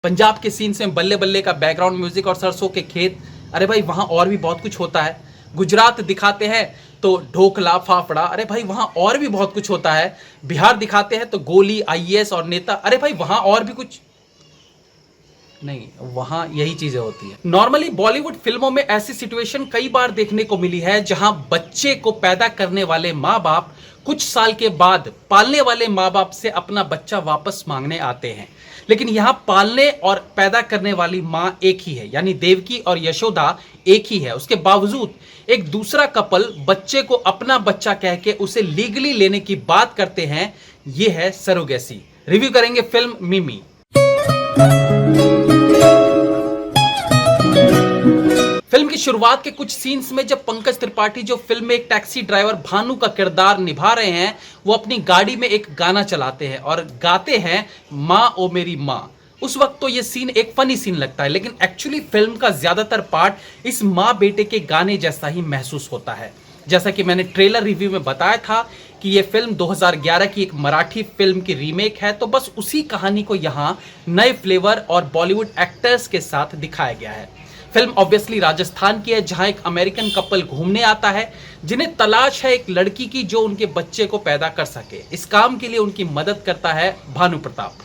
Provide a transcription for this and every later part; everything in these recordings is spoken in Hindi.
पंजाब के सीन्स में बल्ले बल्ले का बैकग्राउंड म्यूजिक और सरसों के खेत, अरे भाई वहां और भी बहुत कुछ होता है। गुजरात दिखाते हैं तो ढोकला फाफड़ा, अरे भाई वहां और भी बहुत कुछ होता है। बिहार दिखाते हैं तो गोली आईएएस और नेता, अरे भाई वहां और भी कुछ नहीं, वहां यही चीजें होती है। नॉर्मली बॉलीवुड फिल्मों में ऐसी सिचुएशन कई बार देखने को मिली है जहां बच्चे को पैदा करने वाले माँ बाप कुछ साल के बाद पालने वाले माँ बाप से अपना बच्चा वापस मांगने आते हैं, लेकिन यहां पालने और पैदा करने वाली मां एक ही है, यानी देवकी और यशोदा एक ही है। उसके बावजूद एक दूसरा कपल बच्चे को अपना बच्चा कह के उसे लीगली लेने की बात करते हैं। यह है सरोगेसी। रिव्यू करेंगे फिल्म मिमी। फिल्म की शुरुआत के कुछ सीन्स में जब पंकज त्रिपाठी, जो फिल्म में एक टैक्सी ड्राइवर भानु का किरदार निभा रहे हैं, वो अपनी गाड़ी में एक गाना चलाते हैं और गाते हैं माँ ओ मेरी माँ। उस वक्त तो ये सीन एक फनी सीन लगता है, लेकिन एक्चुअली फिल्म का ज्यादातर पार्ट इस माँ बेटे के गाने जैसा ही महसूस होता है। जैसा कि मैंने ट्रेलर रिव्यू में बताया था कि ये फिल्म 2011 की एक मराठी फिल्म की रीमेक है, तो बस उसी कहानी को यहाँ नए फ्लेवर और बॉलीवुड एक्टर्स के साथ दिखाया गया है। फिल्म ऑब्वियसली राजस्थान की है, जहां एक अमेरिकन कपल घूमने आता है जिन्हें तलाश है एक लड़की की जो उनके बच्चे को पैदा कर सके। इस काम के लिए उनकी मदद करता है भानु प्रताप।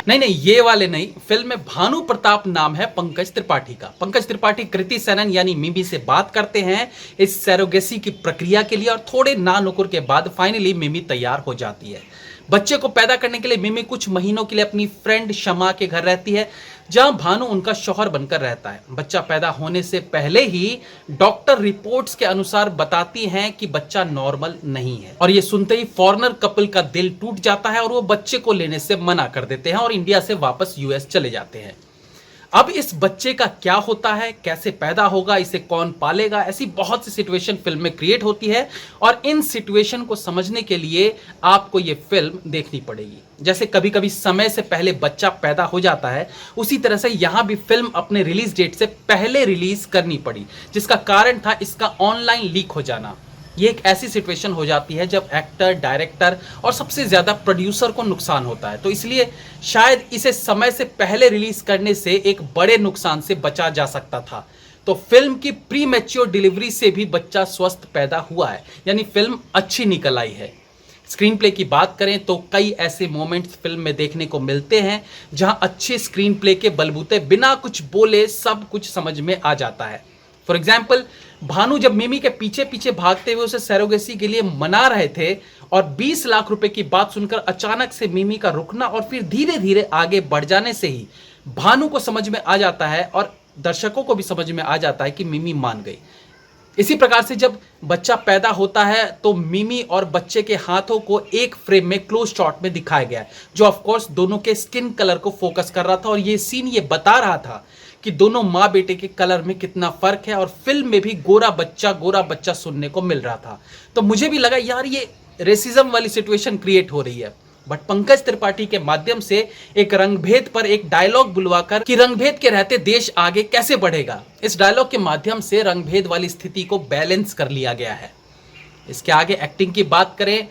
नहीं, ये वाले नहीं, फिल्म में भानु प्रताप नाम है पंकज त्रिपाठी का। पंकज त्रिपाठी कृति सेनन यानी मिमी से बात करते हैं इस सरोगेसी की प्रक्रिया के लिए और थोड़े ना नुकुर के बाद फाइनली मिमी तैयार हो जाती है। बच्चे को पैदा करने के लिए मिमी कुछ महीनों के लिए अपनी फ्रेंड शमा के घर रहती है, जहां भानु उनका शौहर बनकर रहता है। बच्चा पैदा होने से पहले ही डॉक्टर रिपोर्ट्स के अनुसार बताती हैं कि बच्चा नॉर्मल नहीं है, और ये सुनते ही फॉरेनर कपल का दिल टूट जाता है और वो बच्चे को लेने से मना कर देते हैं और इंडिया से वापस यूएस चले जाते हैं। अब इस बच्चे का क्या होता है, कैसे पैदा होगा, इसे कौन पालेगा, ऐसी बहुत सी सिचुएशन फिल्म में क्रिएट होती है और इन सिचुएशन को समझने के लिए आपको ये फिल्म देखनी पड़ेगी। जैसे कभी कभी समय से पहले बच्चा पैदा हो जाता है, उसी तरह से यहां भी फिल्म अपने रिलीज डेट से पहले रिलीज करनी पड़ी, जिसका कारण था इसका ऑनलाइन लीक हो जाना। ये एक ऐसी सिचुएशन हो जाती है जब एक्टर, डायरेक्टर और सबसे ज्यादा प्रोड्यूसर को नुकसान होता है, तो इसलिए शायद इसे समय से पहले रिलीज करने से एक बड़े नुकसान से बचा जा सकता था। तो फिल्म की प्री मैच्योर डिलीवरी से भी बच्चा स्वस्थ पैदा हुआ है, यानी फिल्म अच्छी निकल आई है। स्क्रीन प्ले की बात करें तो कई ऐसे मोमेंट्स फिल्म में देखने को मिलते हैं जहां अच्छे स्क्रीन प्ले के बलबूते बिना कुछ बोले सब कुछ समझ में आ जाता है। फॉर एग्जाम्पल, भानु जब मिमी के पीछे पीछे भागते हुए उसे सरोगेसी के लिए मना रहे थे और 20 लाख रुपए की बात सुनकर अचानक से मिमी का रुकना और फिर धीरे धीरे आगे बढ़ जाने से ही भानु को समझ में आ जाता है और दर्शकों को भी समझ में आ जाता है कि मिमी मान गई। इसी प्रकार से जब बच्चा पैदा होता है तो मिमी और बच्चे के हाथों को एक फ्रेम में क्लोज शॉट में दिखाया गया है, जो ऑफ कोर्स दोनों के स्किन कलर को फोकस कर रहा था और ये सीन ये बता रहा था कि दोनों माँ बेटे के कलर में कितना फर्क है, और फिल्म में भी गोरा बच्चा सुनने को मिल रहा था। तो मुझे भी लगा यार ये रेसिज्म वाली सिचुएशन क्रिएट हो रही है, बट पंकज त्रिपाठी के माध्यम से एक रंगभेद पर एक डायलॉग बुलवाकर कि रंगभेद के रहते देश आगे कैसे बढ़ेगा, इस डायलॉग के माध्यम से रंगभेद वाली स्थिति को बैलेंस कर लिया गया है। इसके आगे एक्टिंग की बात करें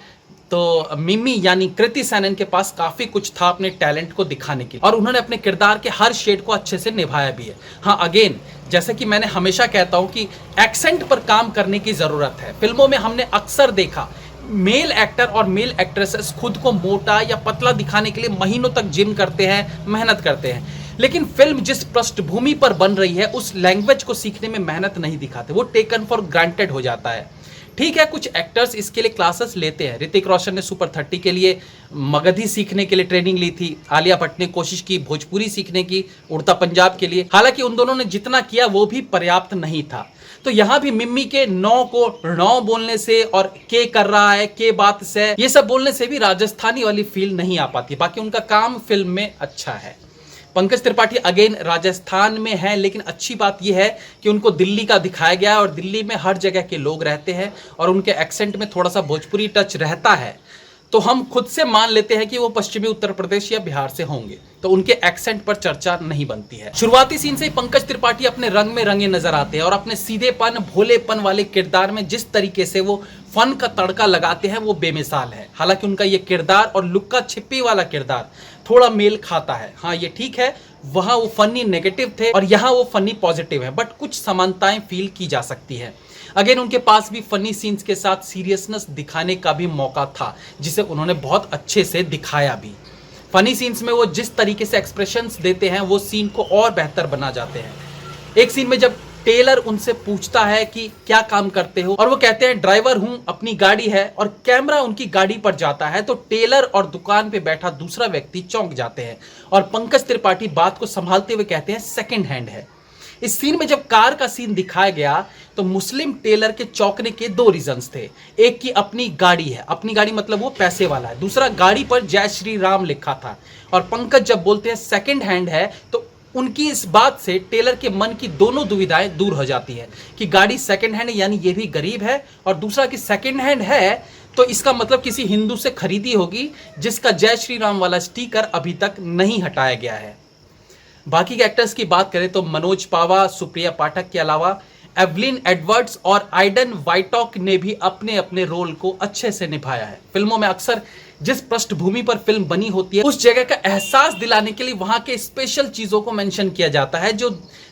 तो मिमी यानी कृति सेनन के पास काफी कुछ था अपने टैलेंट को दिखाने के लिए, और उन्होंने अपने किरदार के हर शेड को अच्छे से निभाया भी है। हाँ, अगेन जैसे कि मैंने हमेशा कहता हूं कि एक्सेंट पर काम करने की जरूरत है। फिल्मों में हमने अक्सर देखा मेल एक्टर और मेल एक्ट्रेसेस खुद को मोटा या पतला दिखाने के लिए महीनों तक जिम करते हैं, मेहनत करते हैं, लेकिन फिल्म जिस पृष्ठभूमि पर बन रही है उस लैंग्वेज को सीखने में मेहनत नहीं दिखाते, वो टेकन फॉर ग्रांटेड हो जाता है। ठीक है, कुछ एक्टर्स इसके लिए क्लासेस लेते हैं। ऋतिक रोशन ने सुपर 30 के लिए मगधी सीखने के लिए ट्रेनिंग ली थी, आलिया भट्ट ने कोशिश की भोजपुरी सीखने की उड़ता पंजाब के लिए, हालांकि उन दोनों ने जितना किया वो भी पर्याप्त नहीं था। तो यहां भी मिम्मी के नौ को नौ बोलने से और के कर रहा है, के बात से, ये सब बोलने से भी राजस्थानी वाली फील नहीं आ पाती। बाकी उनका काम फिल्म में अच्छा है। पंकज त्रिपाठी अगेन राजस्थान में है, लेकिन अच्छी बात यह है कि उनको दिल्ली का दिखाया गया है और दिल्ली में हर जगह के लोग रहते हैं और उनके एक्सेंट में थोड़ा सा भोजपुरी टच रहता है, तो हम खुद से मान लेते हैं कि वो पश्चिमी उत्तर प्रदेश या बिहार से होंगे, तो उनके एक्सेंट पर चर्चा नहीं बनती है। शुरुआती सीन से ही पंकज त्रिपाठी अपने रंग में रंगे नजर आते हैं और अपने सीधेपन, भोलेपन वाले किरदार में जिस तरीके से वो फन का तड़का लगाते हैं वो बेमिसाल है। हालांकि उनका ये किरदार और लुक्का छिपी वाला किरदार थोड़ा मेल खाता है। हाँ ये ठीक है, वहां वो फनी नेगेटिव थे और यहाँ वो फनी पॉजिटिव है, बट कुछ समानताएं फील की जा सकती है। अगेन उनके पास भी फनी सीन्स के साथ सीरियसनेस दिखाने का भी मौका था, जिसे उन्होंने बहुत अच्छे से दिखाया भी। फनी सीन्स में वो जिस तरीके से एक्सप्रेशंस देते हैं वो सीन को और बेहतर बना जाते हैं। एक सीन में जब टेलर उनसे पूछता है कि क्या काम करते हो और वो कहते हैं ड्राइवर हूं, अपनी गाड़ी है, और कैमरा उनकी गाड़ी पर जाता है तो टेलर और दुकान पे बैठा दूसरा व्यक्ति चौंक जाते हैं और पंकज त्रिपाठी बात को संभालते हुए कहते हैं सेकंड हैंड है। इस सीन में जब कार का सीन दिखाया गया तो मुस्लिम टेलर के चौंकने के दो रीजंस थे। एक की अपनी गाड़ी है, अपनी गाड़ी मतलब वो पैसे वाला है, दूसरा गाड़ी पर जय श्री राम लिखा था। और पंकज जब बोलते हैं सेकंड हैंड है तो उनकी इस बात से टेलर के मन की दोनों दुविधाएं दूर हो जाती है कि गाड़ी सेकंड हैंड है यानी ये भी गरीब है, और दूसरा कि सेकंड हैंड है तो इसका मतलब किसी हिंदू से खरीदी होगी जिसका जय श्री राम वाला स्टिकर अभी तक नहीं हटाया गया है। बाकी के एक्टर्स की बात करें तो मनोज पावा, सुप्रिया पाठक के अलावा एवलिन एडवर्ड्स और आइडन वाइटॉक ने भी अपने अपने रोल को अच्छे से निभाया है। फिल्मों में अक्सर जिस पृष्ठभूमि पर फिल्म बनी होती है उस जगह का एहसास दिलाने के लिए वहां के स्पेशल चीजों को मेंशन किया जाता है, जो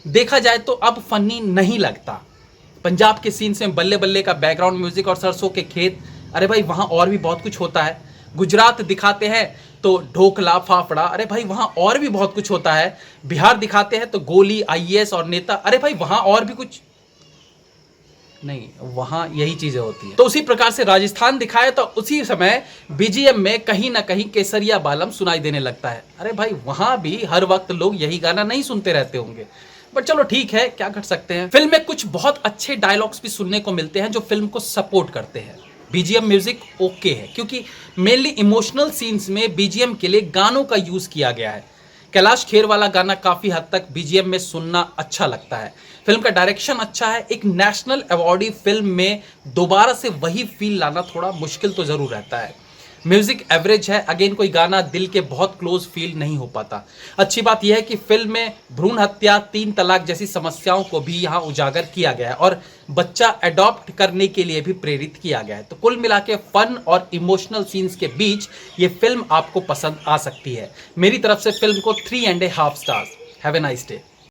देखा जाए तो अब फनी नहीं लगता। पंजाब के सीन्स में बल्ले बल्ले का बैकग्राउंड म्यूजिक और सरसों के खेत, अरे भाई वहां और भी बहुत कुछ होता है। गुजरात दिखाते हैं तो ढोकला फाफड़ा, अरे भाई वहां और भी बहुत कुछ होता है। बिहार दिखाते हैं तो गोली, आईएएस और नेता, अरे भाई वहां और भी कुछ नहीं, वहां यही चीजें होती है। तो उसी प्रकार से राजस्थान दिखाया तो उसी समय बीजीएम में कहीं ना कहीं केसरिया बालम सुनाई देने लगता है। अरे भाई वहां भी हर वक्त लोग यही गाना नहीं सुनते रहते होंगे, बट चलो ठीक है, क्या कर सकते हैं। फिल्म में कुछ बहुत अच्छे डायलॉग्स भी सुनने को मिलते हैं जो फिल्म को सपोर्ट करते हैं। बीजीएम म्यूजिक ओके है क्योंकि मेनली इमोशनल सीन्स में बीजीएम के लिए गानों का यूज किया गया है। कैलाश खेर वाला गाना काफी हद तक बीजीएम में सुनना अच्छा लगता है। फिल्म का डायरेक्शन अच्छा है। एक नेशनल अवार्डी फिल्म में दोबारा से वही फील लाना थोड़ा मुश्किल तो जरूर रहता है। म्यूजिक एवरेज है, अगेन कोई गाना दिल के बहुत क्लोज फील नहीं हो पाता। अच्छी बात यह है कि फिल्म में भ्रूण हत्या, 3 तलाक जैसी समस्याओं को भी यहाँ उजागर किया गया है और बच्चा अडॉप्ट करने के लिए भी प्रेरित किया गया है। तो कुल मिला के फन और इमोशनल सीन्स के बीच ये फिल्म आपको पसंद आ सकती है। मेरी तरफ से फिल्म को 3.5 stars. Have a nice day.